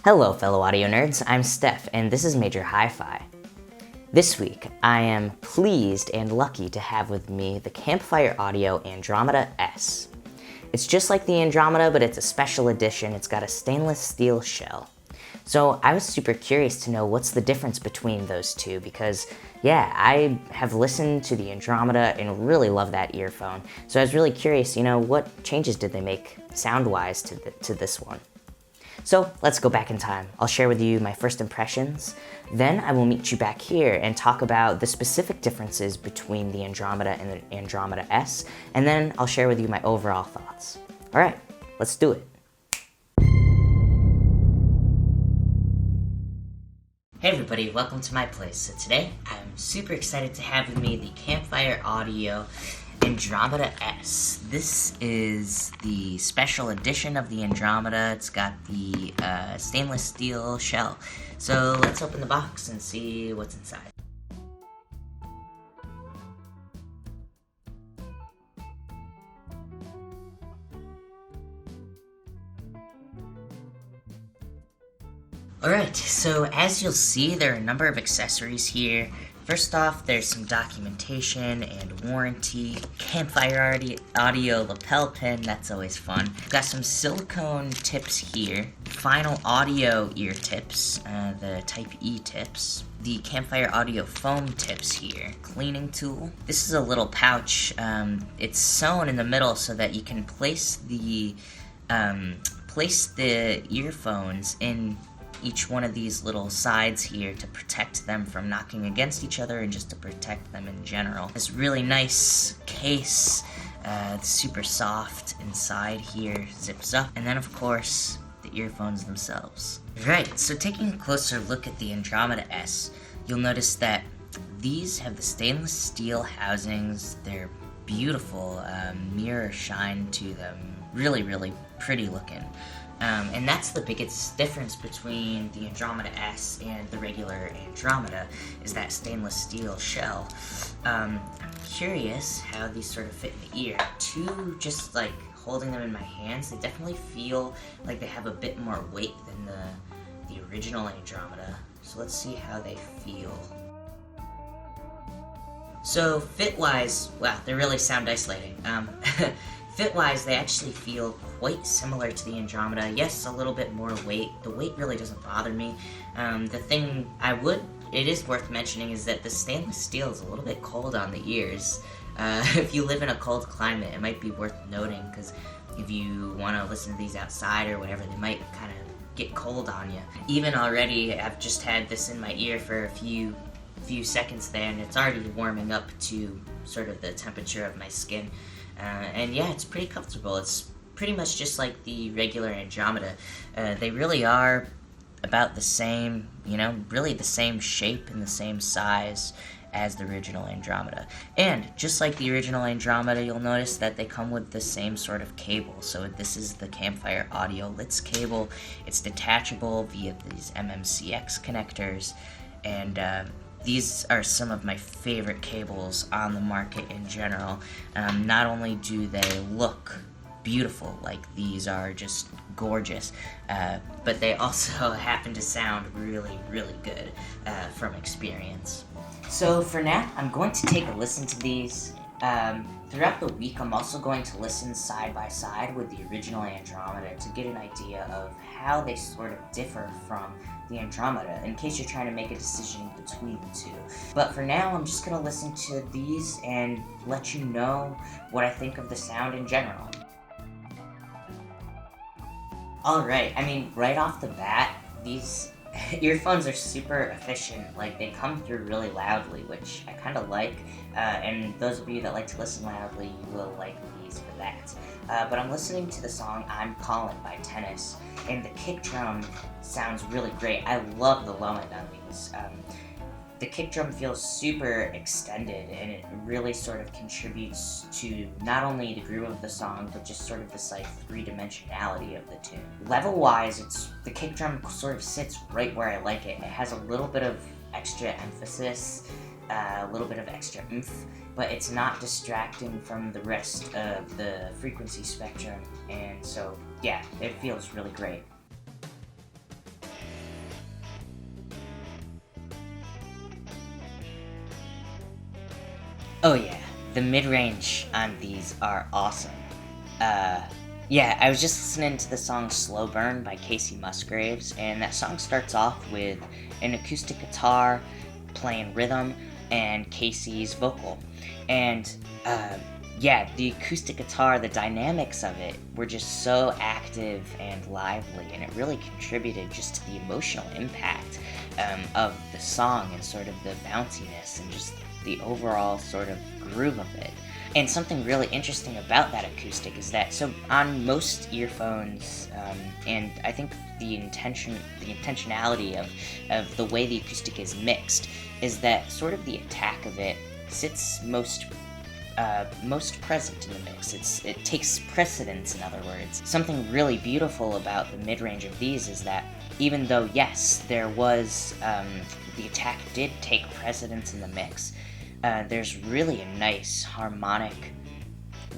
Hello fellow audio nerds, I'm Steph and this is Major Hi-Fi. This week, I am pleased and lucky to have with me the Campfire Audio Andromeda S. It's just like the Andromeda, but it's a special edition. It's got a stainless steel shell. So I was super curious to know what's the difference between those two because, yeah, I have listened to the Andromeda and really love that earphone. So I was really curious, what changes did they make sound-wise to this one? So let's go back in time. I'll share with you my first impressions. Then I will meet you back here and talk about the specific differences between the Andromeda and the Andromeda S. And then I'll share with you my overall thoughts. All right, let's do it. Hey everybody, welcome to my place. So today, I'm super excited to have with me the Campfire Audio Andromeda S. This is the special edition of the Andromeda. It's got the stainless steel shell. So let's open the box and see what's inside. Alright, so as you'll see, there are a number of accessories here. First off, there's some documentation and warranty, Campfire Audio lapel pin, that's always fun. Got some silicone tips here, final audio ear tips, the Type E tips, the Campfire Audio foam tips here, cleaning tool. This is a little pouch, it's sewn in the middle so that you can place the earphones in each one of these little sides here to protect them from knocking against each other and just to protect them in general. This really nice case, it's super soft inside here, zips up, and then of course the earphones themselves. Right, so taking a closer look at the Andromeda S, you'll notice that these have the stainless steel housings. They're beautiful, mirror shine to them, really, really pretty looking. And that's the biggest difference between the Andromeda S and the regular Andromeda, is that stainless steel shell. I'm curious how these sort of fit in the ear. Just like holding them in my hands, they definitely feel like they have a bit more weight than the original Andromeda. So let's see how they feel. So fit-wise, wow, they really sound isolating. Fit-wise, they actually feel quite similar to the Andromeda. Yes, a little bit more weight. The weight really doesn't bother me. The thing it is worth mentioning is that the stainless steel is a little bit cold on the ears. If you live in a cold climate, it might be worth noting, because if you want to listen to these outside or whatever, they might kind of get cold on you. Even already, I've just had this in my ear for a few seconds there, and it's already warming up to sort of the temperature of my skin. And yeah, it's pretty comfortable. It's pretty much just like the regular Andromeda. They really are about the same, really the same shape and the same size as the original Andromeda. And just like the original Andromeda, you'll notice that they come with the same sort of cable. So this is the Campfire Audio LITS cable. It's detachable via these MMCX connectors, and these are some of my favorite cables on the market in general. Not only do they look beautiful, like these are just gorgeous, but they also happen to sound really, really good from experience. So for now, I'm going to take a listen to these. Throughout the week, I'm also going to listen side by side with the original Andromeda to get an idea of how they sort of differ from the Andromeda, in case you're trying to make a decision between the two. But for now, I'm just going to listen to these and let you know what I think of the sound in general. Alright, right off the bat, these earphones are super efficient. Like, they come through really loudly, which I kind of like, and those of you that like to listen loudly, you will like these for that. But I'm listening to the song I'm Callin' by Tennis, and the kick drum sounds really great. I love the low end on these. The kick drum feels super extended, and it really sort of contributes to not only the groove of the song, but just sort of this like three-dimensionality of the tune. Level-wise, the kick drum sort of sits right where I like it. It has a little bit of extra emphasis, a little bit of extra oomph, but it's not distracting from the rest of the frequency spectrum, and so yeah, it feels really great. Oh yeah, the mid-range on these are awesome. Yeah, I was just listening to the song Slow Burn by Casey Musgraves, and that song starts off with an acoustic guitar playing rhythm and Casey's vocal. And yeah, the acoustic guitar, the dynamics of it were just so active and lively, and it really contributed just to the emotional impact of the song and sort of the bounciness and just the overall sort of groove of it. And something really interesting about that acoustic is that, so on most earphones, and I think the intentionality of the way the acoustic is mixed, is that sort of the attack of it sits most present in the mix. It takes precedence, in other words. Something really beautiful about the mid-range of these is that even though, yes, there was, the attack did take precedence in the mix, there's really a nice harmonic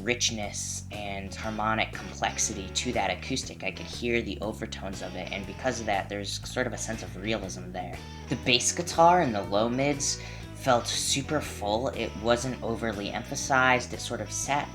richness and harmonic complexity to that acoustic. I could hear the overtones of it, and because of that, there's sort of a sense of realism there. The bass guitar and the low mids felt super full. It wasn't overly emphasized. It sort of sat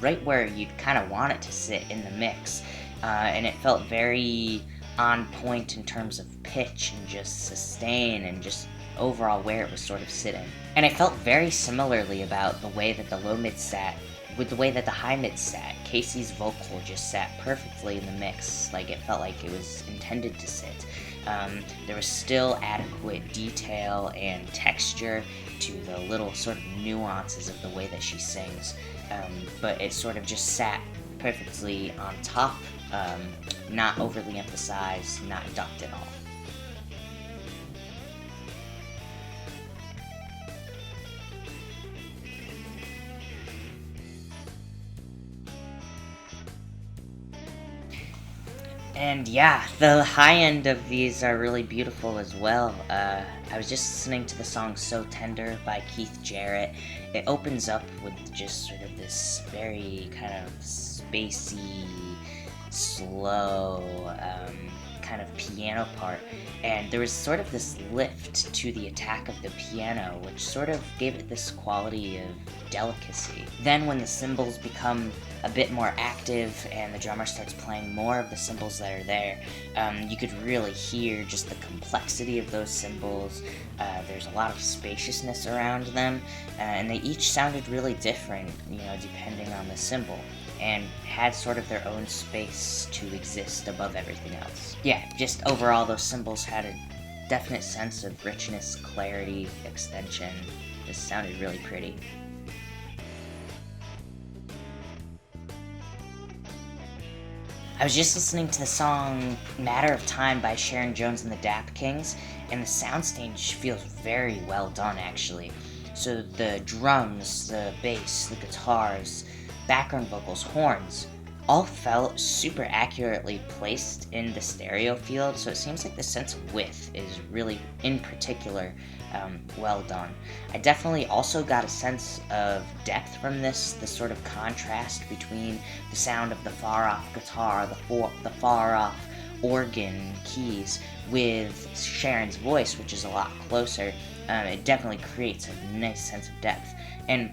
right where you'd kind of want it to sit in the mix, and it felt very on point in terms of pitch and just sustain and just overall where it was sort of sitting. And I felt very similarly about the way that the low mid sat with the way that the high mid sat. Casey's vocal just sat perfectly in the mix, like it felt like it was intended to sit. There was still adequate detail and texture to the little sort of nuances of the way that she sings, but it sort of just sat perfectly on top, not overly emphasized, not ducked at all. And yeah, the high end of these are really beautiful as well. I was just listening to the song So Tender by Keith Jarrett. It opens up with just sort of this very kind of spacey, slow, kind of piano part, and there was sort of this lift to the attack of the piano, which sort of gave it this quality of delicacy. Then when the cymbals become a bit more active and the drummer starts playing more of the cymbals that are there, you could really hear just the complexity of those cymbals. There's a lot of spaciousness around them, and they each sounded really different, depending on the cymbal, and had sort of their own space to exist above everything else. Yeah, just overall those cymbals had a definite sense of richness, clarity, extension. This sounded really pretty. I was just listening to the song Matter of Time by Sharon Jones and the Dap Kings, and the soundstage feels very well done, actually. So the drums, the bass, the guitars, background vocals, horns, all felt super accurately placed in the stereo field, so it seems like the sense of width is really, in particular, well done. I definitely also got a sense of depth from this, the sort of contrast between the sound of the far-off guitar, the far-off organ keys, with Sharon's voice, which is a lot closer. It definitely creates a nice sense of depth. And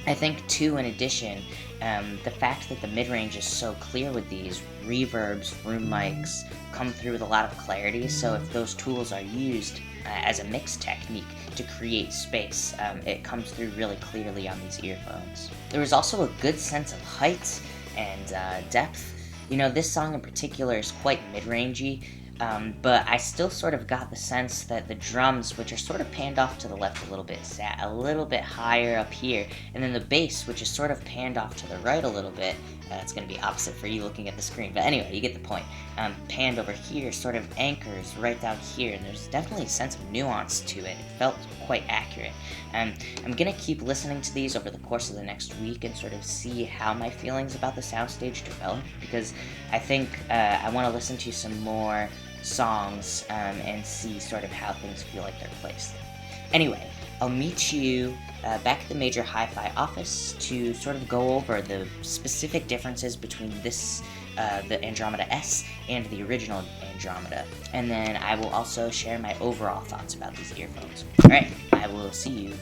I think, too, in addition, the fact that the mid-range is so clear with these reverbs, room mics, come through with a lot of clarity, so if those tools are used as a mix technique to create space, it comes through really clearly on these earphones. There was also a good sense of height and depth. This song in particular is quite mid-rangey, but I still sort of got the sense that the drums, which are sort of panned off to the left a little bit, sat a little bit higher up here, and then the bass, which is sort of panned off to the right a little bit, it's going to be opposite for you looking at the screen, but anyway, you get the point, panned over here, sort of anchors right down here, and there's definitely a sense of nuance to it. It felt quite accurate. I'm going to keep listening to these over the course of the next week and sort of see how my feelings about the soundstage develop, because I think I want to listen to some more songs and see sort of how things feel like they're placed. Anyway, I'll meet you back at the Major Hi-Fi office to sort of go over the specific differences between this, the Andromeda S and the original Andromeda, and then I will also share my overall thoughts about these earphones. Alright, I will see you.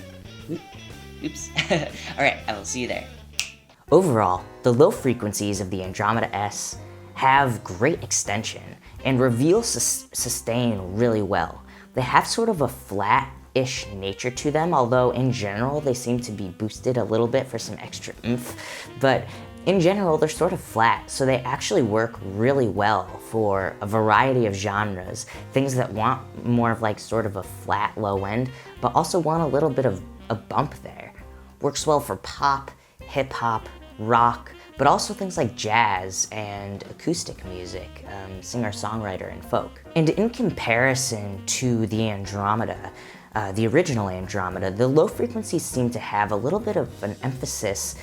Oops. Alright, I will see you there. Overall, the low frequencies of the Andromeda S have great extension and reveal sustain really well. They have sort of a flat-ish nature to them, although in general they seem to be boosted a little bit for some extra oomph, but in general they're sort of flat, so they actually work really well for a variety of genres, things that want more of like sort of a flat low end, but also want a little bit of a bump there. Works well for pop, hip-hop, rock, but also things like jazz and acoustic music, singer-songwriter and folk. And in comparison to the Andromeda, the original Andromeda, the low frequencies seem to have a little bit of an emphasis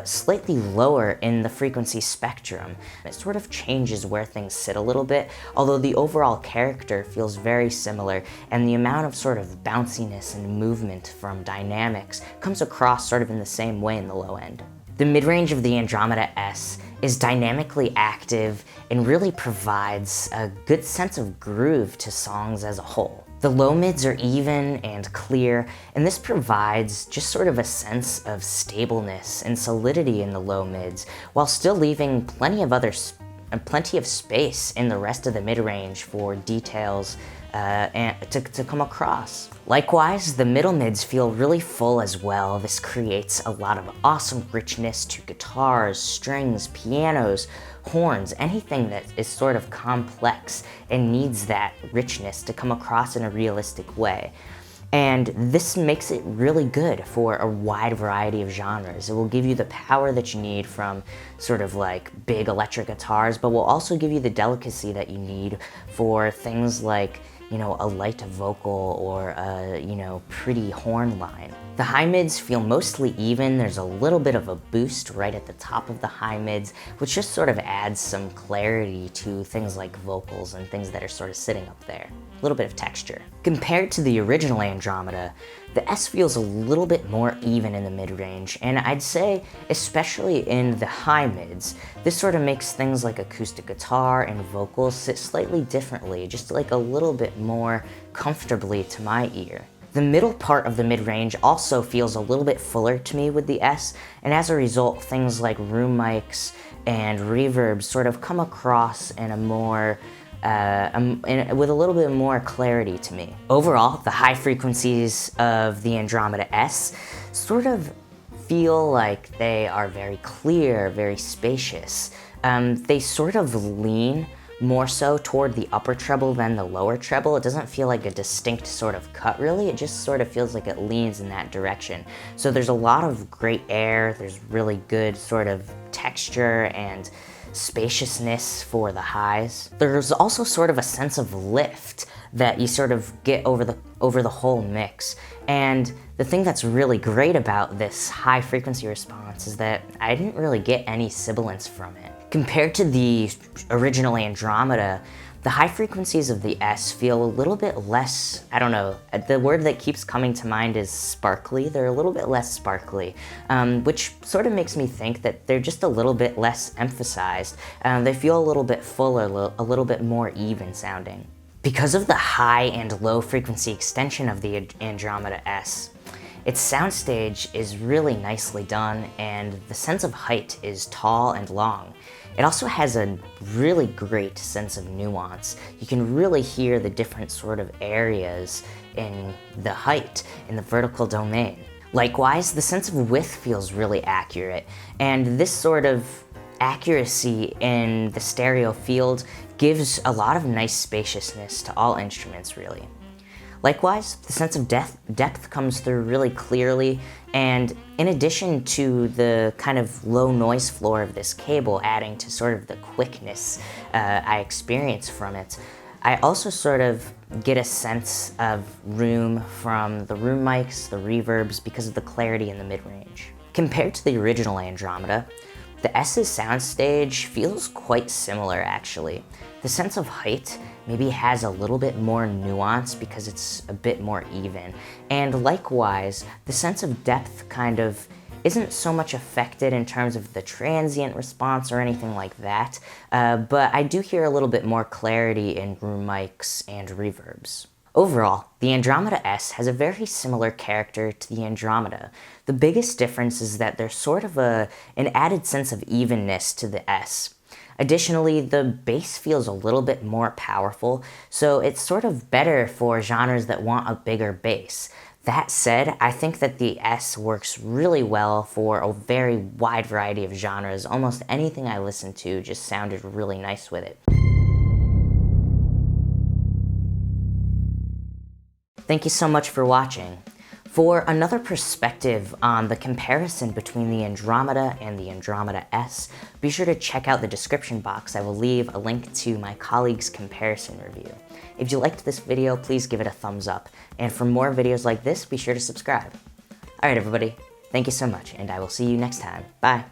slightly lower in the frequency spectrum. It sort of changes where things sit a little bit, although the overall character feels very similar, and the amount of sort of bounciness and movement from dynamics comes across sort of in the same way in the low end. The mid-range of the Andromeda S is dynamically active and really provides a good sense of groove to songs as a whole. The low mids are even and clear, and this provides just sort of a sense of stableness and solidity in the low mids, while still leaving plenty of space in the rest of the mid-range for details and to come across. Likewise, the middle mids feel really full as well. This creates a lot of awesome richness to guitars, strings, pianos, horns, anything that is sort of complex and needs that richness to come across in a realistic way. And this makes it really good for a wide variety of genres. It will give you the power that you need from sort of like big electric guitars, but will also give you the delicacy that you need for things like, you know, a light vocal or a, you know, pretty horn line. The high mids feel mostly even. There's a little bit of a boost right at the top of the high mids, which just sort of adds some clarity to things like vocals and things that are sort of sitting up there. A little bit of texture. Compared to the original Andromeda, the S feels a little bit more even in the mid-range, and I'd say, especially in the high mids, this sort of makes things like acoustic guitar and vocals sit slightly differently, just like a little bit more comfortably to my ear. The middle part of the mid-range also feels a little bit fuller to me with the S, and as a result, things like room mics and reverbs sort of come across in a more with a little bit more clarity to me. Overall, the high frequencies of the Andromeda S sort of feel like they are very clear, very spacious. They sort of lean more so toward the upper treble than the lower treble. It doesn't feel like a distinct sort of cut really, it just sort of feels like it leans in that direction. So there's a lot of great air, there's really good sort of texture and spaciousness for the highs. There's also sort of a sense of lift that you sort of get over the whole mix. And the thing that's really great about this high frequency response is that I didn't really get any sibilance from it. Compared to the original Andromeda, the high frequencies of the S feel a little bit less, I don't know, the word that keeps coming to mind is sparkly. They're a little bit less sparkly, which sort of makes me think that they're just a little bit less emphasized. They feel a little bit fuller, a little bit more even sounding. Because of the high and low frequency extension of the Andromeda S, its soundstage is really nicely done, and the sense of height is tall and long. It also has a really great sense of nuance. You can really hear the different sort of areas in the height, in the vertical domain. Likewise, the sense of width feels really accurate, and this sort of accuracy in the stereo field gives a lot of nice spaciousness to all instruments, really. Likewise, the sense of depth comes through really clearly, and in addition to the kind of low noise floor of this cable adding to sort of the quickness I experience from it, I also sort of get a sense of room from the room mics, the reverbs, because of the clarity in the mid-range. Compared to the original Andromeda, the S's soundstage feels quite similar actually. The sense of height maybe has a little bit more nuance because it's a bit more even. And likewise, the sense of depth kind of isn't so much affected in terms of the transient response or anything like that, but I do hear a little bit more clarity in room mics and reverbs. Overall, the Andromeda S has a very similar character to the Andromeda. The biggest difference is that there's sort of an added sense of evenness to the S. Additionally, the bass feels a little bit more powerful, so it's sort of better for genres that want a bigger bass. That said, I think that the S works really well for a very wide variety of genres. Almost anything I listened to just sounded really nice with it. Thank you so much for watching. For another perspective on the comparison between the Andromeda and the Andromeda S, be sure to check out the description box. I will leave a link to my colleague's comparison review. If you liked this video, please give it a thumbs up. And for more videos like this, be sure to subscribe. Alright everybody, thank you so much, and I will see you next time. Bye!